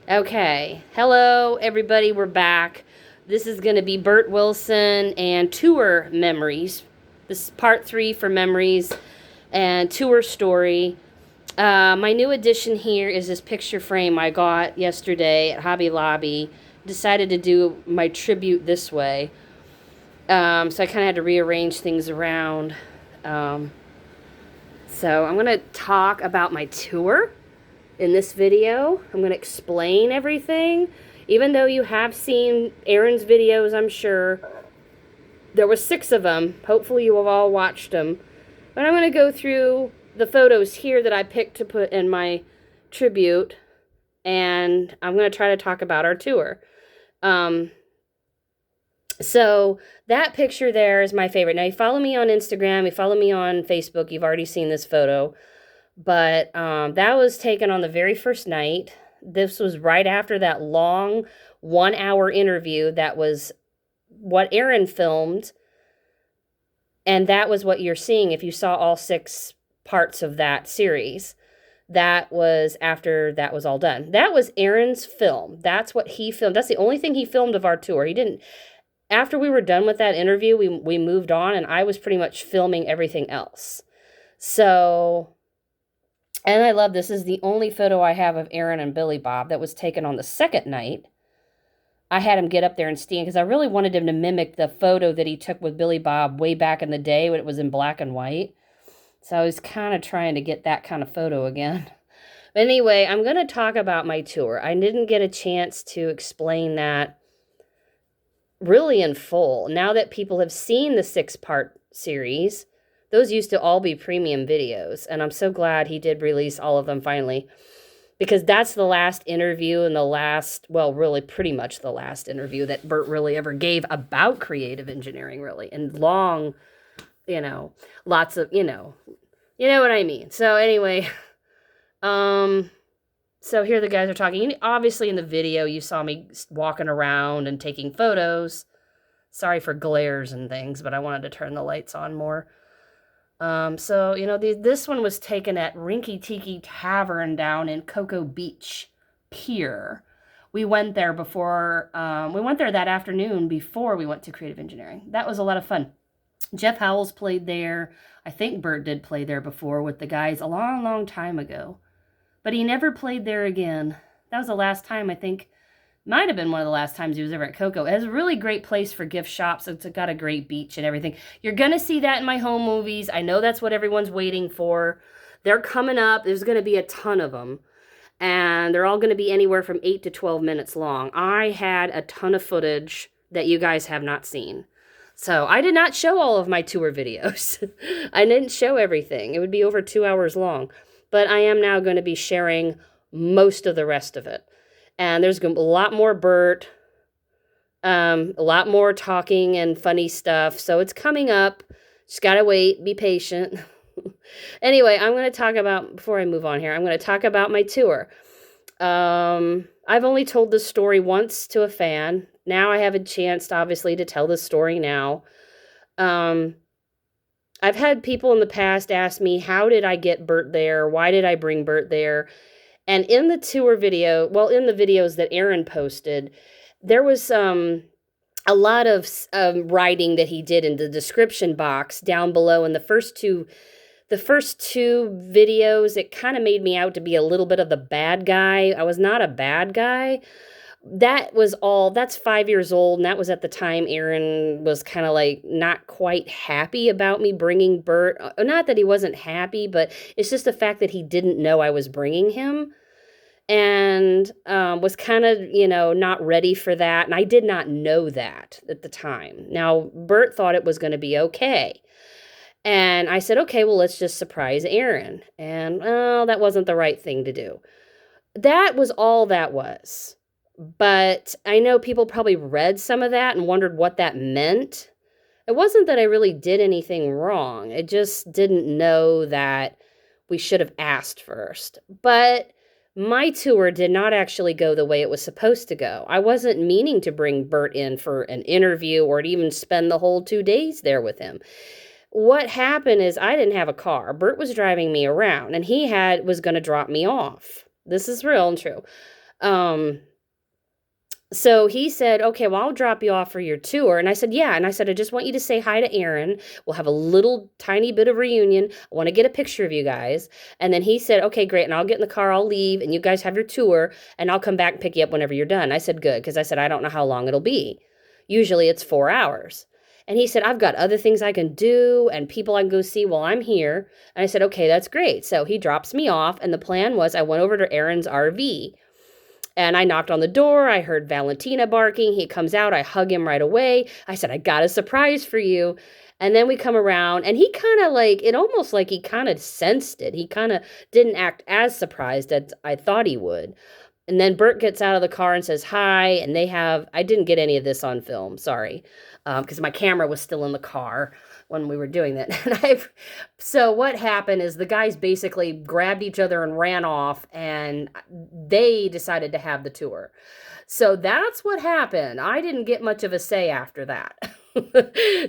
Okay. Hello, everybody. We're back. This is going to be Burt Wilson and tour memories. This is part 3 for memories and tour story. My new addition here is this picture frame I got yesterday at Hobby Lobby. Decided to do my tribute this way. So I kind of had to rearrange things around. Um, so I'm going to talk about my tour in this video. I'm going to explain everything. Even though you have seen Aaron's videos, I'm sure. There was 6 of them. Hopefully you have all watched them. But I'm going to go through the photos here that I picked to put in my tribute. And I'm going to try to talk about our tour. So that picture there is my favorite. Now, you follow me on Instagram. You follow me on Facebook. You've already seen this photo. But that was taken on the very first night. This was right after that long 1-hour interview that was what Aaron filmed. And that was what you're seeing if you saw all 6 parts of that series. That was after that was all done. That was Aaron's film. That's what he filmed. That's the only thing he filmed of our tour. He didn't. After we were done with that interview, we moved on, and I was pretty much filming everything else. So... And I love this. This is the only photo I have of Aaron and Billy Bob that was taken on the second night. I had him get up there and stand because I really wanted him to mimic the photo that he took with Billy Bob way back in the day when it was in black and white. So I was kind of trying to get that kind of photo again. But anyway, I'm going to talk about my tour. I didn't get a chance to explain that really in full. Now that people have seen the 6-part series, those used to all be premium videos, and I'm so glad he did release all of them finally, because that's the last interview and the last, well, really pretty much the last interview that Burt really ever gave about creative engineering, really, and long, lots of, you know what I mean. So anyway, so here the guys are talking. Obviously in the video you saw me walking around and taking photos. Sorry for glares and things, but I wanted to turn the lights on more. So, this one was taken at Rinky Tiki Tavern down in Cocoa Beach Pier. We went there that afternoon before we went to creative engineering. That was a lot of fun. Jeff Howells played there. I think Burt did play there before with the guys a long, long time ago. But he never played there again. That was the last time, I think. Might have been one of the last times he was ever at Coco. It has a really great place for gift shops. It's got a great beach and everything. You're going to see that in my home movies. I know that's what everyone's waiting for. They're coming up. There's going to be a ton of them. And they're all going to be anywhere from 8 to 12 minutes long. I had a ton of footage that you guys have not seen. So I did not show all of my tour videos. I didn't show everything. It would be over 2 hours long. But I am now going to be sharing most of the rest of it. And there's a lot more Burt, a lot more talking and funny stuff. So it's coming up. Just got to wait. Be patient. Anyway, I'm going to talk about, before I move on here, I'm going to talk about my tour. I've only told this story once to a fan. Now I have a chance, obviously, to tell this story now. I've had people in the past ask me, how did I get Burt there? Why did I bring Burt there? And in the tour video, in the videos that Aaron posted, there was a lot of writing that he did in the description box down below. In the first two videos, it kind of made me out to be a little bit of the bad guy. I was not a bad guy. That's 5 years old, and that was at the time Aaron was kind of like not quite happy about me bringing Burt. Not that he wasn't happy, but it's just the fact that he didn't know I was bringing him, and was kind of, not ready for that, and I did not know that at the time. Now, Burt thought it was going to be okay, and I said, okay, well, let's just surprise Aaron, and, that wasn't the right thing to do. That was all that was. But I know people probably read some of that and wondered what that meant. It wasn't that I really did anything wrong. I just didn't know that we should have asked first. But my tour did not actually go the way it was supposed to go. I wasn't meaning to bring Burt in for an interview or to even spend the whole 2 days there with him. What happened is I didn't have a car. Burt was driving me around, and he was going to drop me off. This is real and true. So he said, okay, well, I'll drop you off for your tour. And I said, yeah. And I said, I just want you to say hi to Aaron. We'll have a little tiny bit of reunion. I want to get a picture of you guys. And then he said, okay, great. And I'll get in the car, I'll leave, and you guys have your tour, and I'll come back and pick you up whenever you're done. I said, good, because I said, I don't know how long it'll be. Usually it's 4 hours. And he said, I've got other things I can do and people I can go see while I'm here. And I said, okay, that's great. So he drops me off. And the plan was I went over to Aaron's RV. And I knocked on the door. I heard Valentina barking. He comes out. I hug him right away. I said, I got a surprise for you. And then we come around, and he kind of it almost like he kind of sensed it. He kind of didn't act as surprised as I thought he would. And then Burt gets out of the car and says hi, and I didn't get any of this on film, sorry, because my camera was still in the car when we were doing that. So what happened is the guys basically grabbed each other and ran off, and they decided to have the tour. So that's what happened. I didn't get much of a say after that.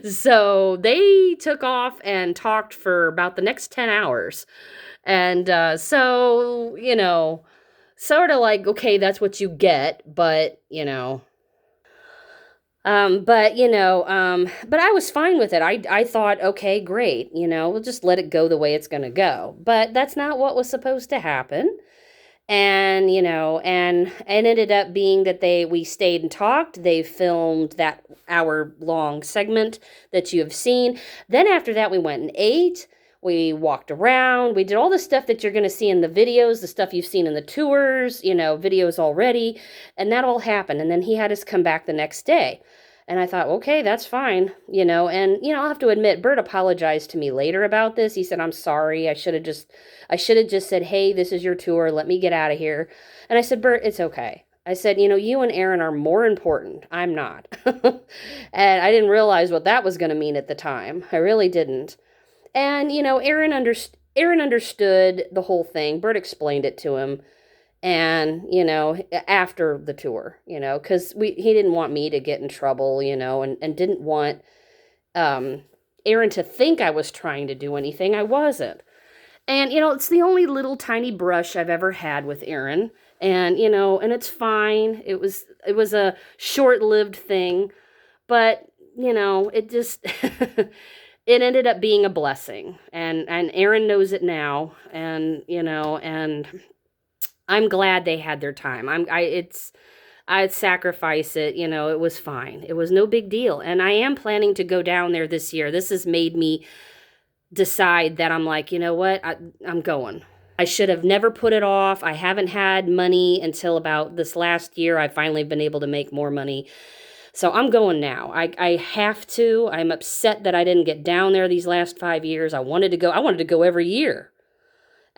So they took off and talked for about the next 10 hours. And so, sort of like, okay, that's what you get, but, but I was fine with it. I thought, okay, great, we'll just let it go the way it's going to go. But that's not what was supposed to happen. And, and it ended up being that we stayed and talked. They filmed that hour-long segment that you have seen. Then after that, we went and ate. We walked around. We did all the stuff that you're going to see in the videos, the stuff you've seen in the tours, videos already. And that all happened. And then he had us come back the next day. And I thought, okay, that's fine, and, I'll have to admit, Burt apologized to me later about this. He said, I'm sorry. I should have just said, hey, this is your tour. Let me get out of here. And I said, Burt, it's okay. I said, you and Aaron are more important. I'm not. And I didn't realize what that was going to mean at the time. I really didn't. And, Aaron understood the whole thing. Burt explained it to him. And, after the tour, because he didn't want me to get in trouble, and didn't want Aaron to think I was trying to do anything. I wasn't. And, it's the only little tiny brush I've ever had with Aaron. And, and it's fine. It was a short-lived thing. But, it just, it ended up being a blessing. And Aaron knows it now. And, and I'm glad they had their time. I'd sacrifice it, it was fine. It was no big deal. And I am planning to go down there this year. This has made me decide that I'm like, you know what? I'm going. I should have never put it off. I haven't had money until about this last year. I've finally been able to make more money. So I'm going now. I have to. I'm upset that I didn't get down there these last 5 years. I wanted to go every year.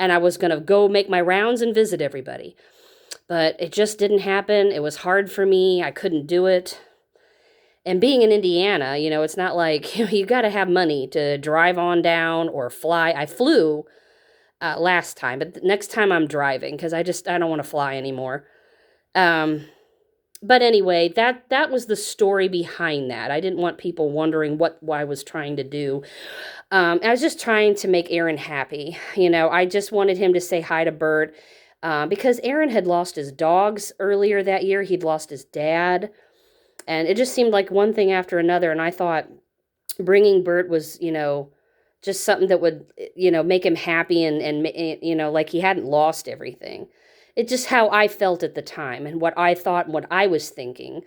And I was going to go make my rounds and visit everybody. But it just didn't happen. It was hard for me. I couldn't do it. And being in Indiana, it's not like, you got to have money to drive on down or fly. I flew last time, but next time I'm driving because I don't want to fly anymore. But anyway, that was the story behind that. I didn't want people wondering what I was trying to do. I was just trying to make Aaron happy. I just wanted him to say hi to Burt because Aaron had lost his dogs earlier that year. He'd lost his dad. And it just seemed like one thing after another. And I thought bringing Burt was, just something that would, make him happy and like he hadn't lost everything. It's just how I felt at the time and what I thought and what I was thinking,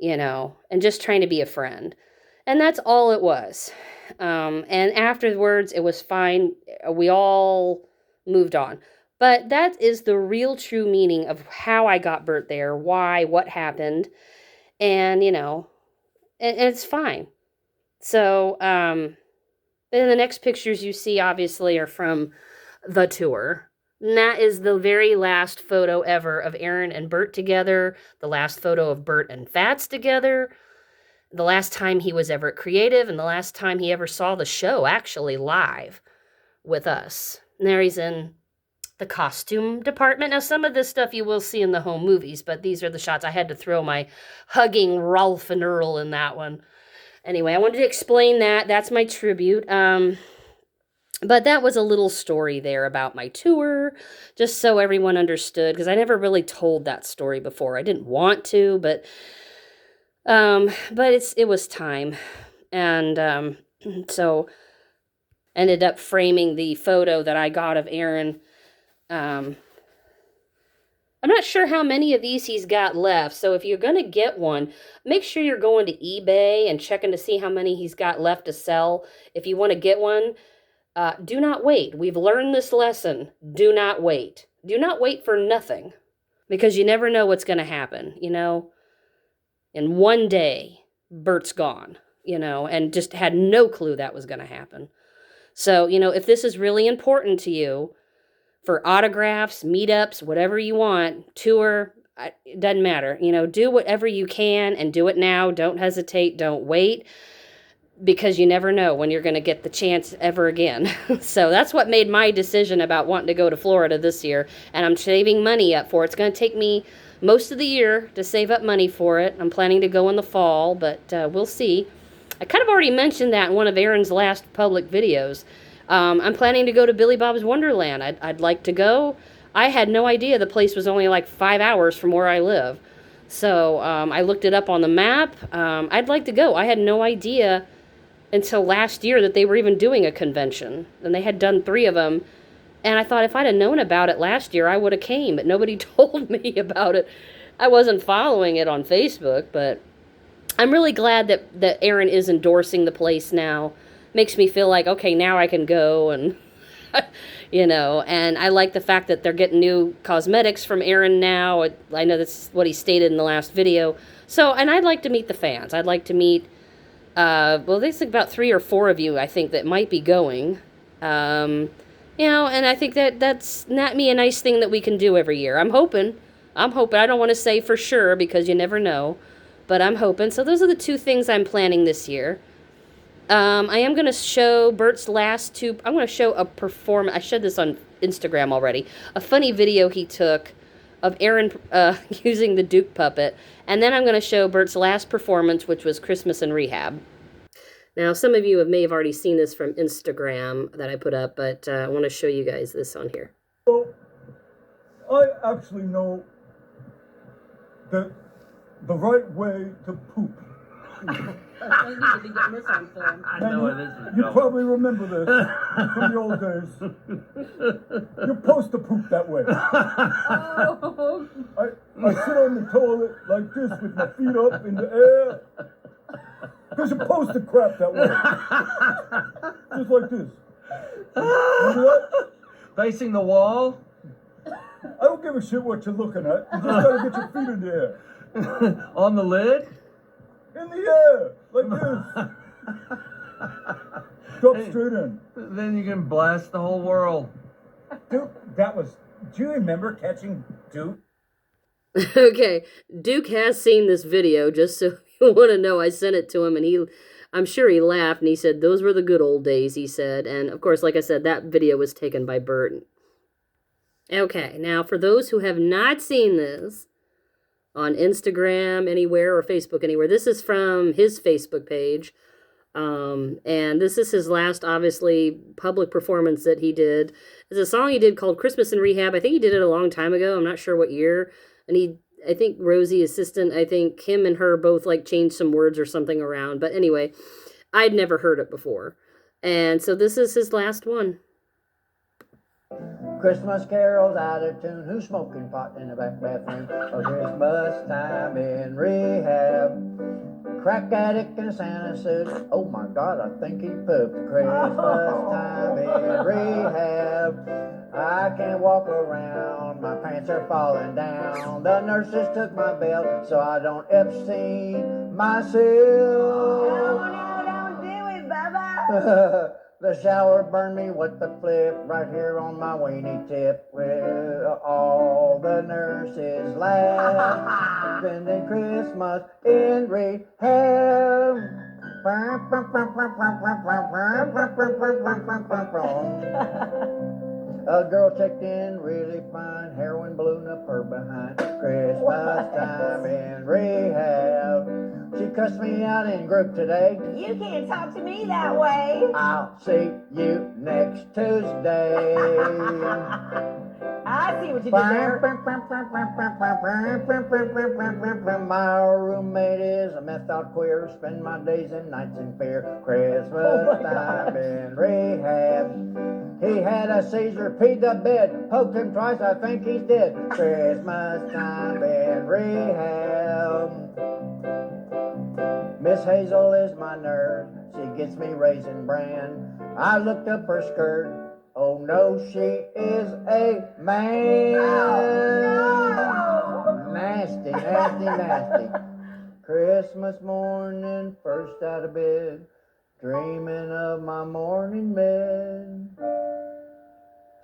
and just trying to be a friend. And that's all it was. And afterwards, it was fine. We all moved on. But that is the real true meaning of how I got Burt there, why, what happened. And, and it's fine. So, then the next pictures you see, obviously, are from the tour. And that is the very last photo ever of Aaron and Burt together, the last photo of Burt and Fats together, the last time he was ever at Creative, and the last time he ever saw the show actually live with us. And there he's in the costume department. Now, some of this stuff you will see in the home movies, but these are the shots. I had to throw my hugging Ralph and Earl in that one. Anyway, I wanted to explain that. That's my tribute. But that was a little story there about my tour, just so everyone understood, because I never really told that story before. I didn't want to, but it was time. And so ended up framing the photo that I got of Aaron. I'm not sure how many of these he's got left, so if you're going to get one, make sure you're going to eBay and checking to see how many he's got left to sell. If you want to get one, do not wait. We've learned this lesson. Do not wait. Do not wait for nothing, because you never know what's going to happen, you know. In one day, Burt's gone, you know, and just had no clue that was going to happen. So, you know, if this is really important to you, for autographs, meetups, whatever you want, tour, it doesn't matter. You know, do whatever you can and do it now. Don't hesitate. Don't wait, because you never know when you're going to get the chance ever again. So that's what made my decision about wanting to go to Florida this year. And I'm saving money up for it. It's going to take me most of the year to save up money for it. I'm planning to go in the fall, but we'll see. I kind of already mentioned that in one of Aaron's last public videos. I'm planning to go to Billy Bob's Wonderland. I'd like to go. I had no idea the place was only like 5 hours from where I live. So I looked it up on the map. I'd like to go. I had no idea until last year that they were even doing a convention. And they had done 3 of them. And I thought if I'd have known about it last year, I would have came. But nobody told me about it. I wasn't following it on Facebook. But I'm really glad that Aaron is endorsing the place now. Makes me feel like, okay, now I can go, and you know, and I like the fact that they're getting new cosmetics from Aaron now. I know that's what he stated in the last video. So, and I'd like to meet the fans. I'd like to meet, well, there's about 3 or 4 of you, I think, that might be going. You know, and I think that's not me a nice thing that we can do every year. I'm hoping. I don't want to say for sure because you never know, but I'm hoping. So those are the 2 things I'm planning this year. I am going to show Burt's last 2. I'm going to show a performance. I showed this on Instagram already. A funny video he took of Aaron using the Duke puppet. And then I'm going to show Burt's last performance, which was Christmas in Rehab. Now, some of you may have already seen this from Instagram that I put up, but I want to show you guys this on here. So, I actually know the right way to poop. I need to be getting this on film. I know where this is You going. probably remember this from the old days. You're supposed to poop that way. Oh. I sit on the toilet like this with my feet up in the air. Because you're supposed to crap that way. Just like this. Remember that? Facing the wall? I don't give a shit what you're looking at. You just gotta get your feet in the air. On the lid? In the air, like this. Drop straight in. Then you can blast the whole world. Duke, do you remember catching Duke? Okay, Duke has seen this video, just so you want to know. I sent it to him, and I'm sure he laughed, and he said, those were the good old days, he said. And, of course, like I said, that video was taken by Burt. Okay, now, for those who have not seen this on Instagram anywhere or Facebook anywhere, this is from his Facebook page. And this is his last, obviously, public performance that he did. It's a song he did called Christmas in Rehab. I think he did it a long time ago. I'm not sure what year. And I think Rosie, assistant, I think him and her both like changed some words or something around. But anyway, I'd never heard it before. And so this is his last one. Christmas carols out of tune. Who's smoking pot in the back bathroom? Oh, Christmas time in rehab. Crack addict in a Santa suit. Oh my God, I think he pooped. Christmas time in rehab. I can't walk around. My pants are falling down. The nurses took my belt so I don't Epstein myself. Oh, no, don't do it, Bubba. The shower burned me with the flip right here on my weenie tip. Well, all the nurses laugh, spending Christmas in rehab. A girl checked in really fine, heroin balloon up her behind. Christmas time in rehab. She cussed me out in group today. You can't talk to me that way. I'll see you next Tuesday. I see what you did there. My roommate is a methed out queer. Spend my days and nights in fear. Christmas Oh my time gosh. in rehab. He had a seizure, peed the bed. Poked him twice, I think he's dead. Christmas time in rehab. Miss Hazel is my nurse. She gets me Raisin Bran. I looked up her skirt. Oh no, she is a man. No. Nasty, nasty, nasty. Christmas morning, first out of bed, dreaming of my morning bed.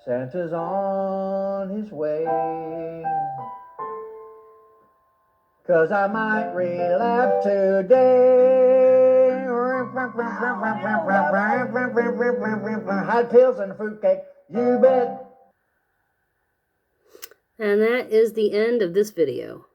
Santa's on his way. 'Cause I might relapse today. Hot pills and a fruitcake, you bet. And that is the end of this video.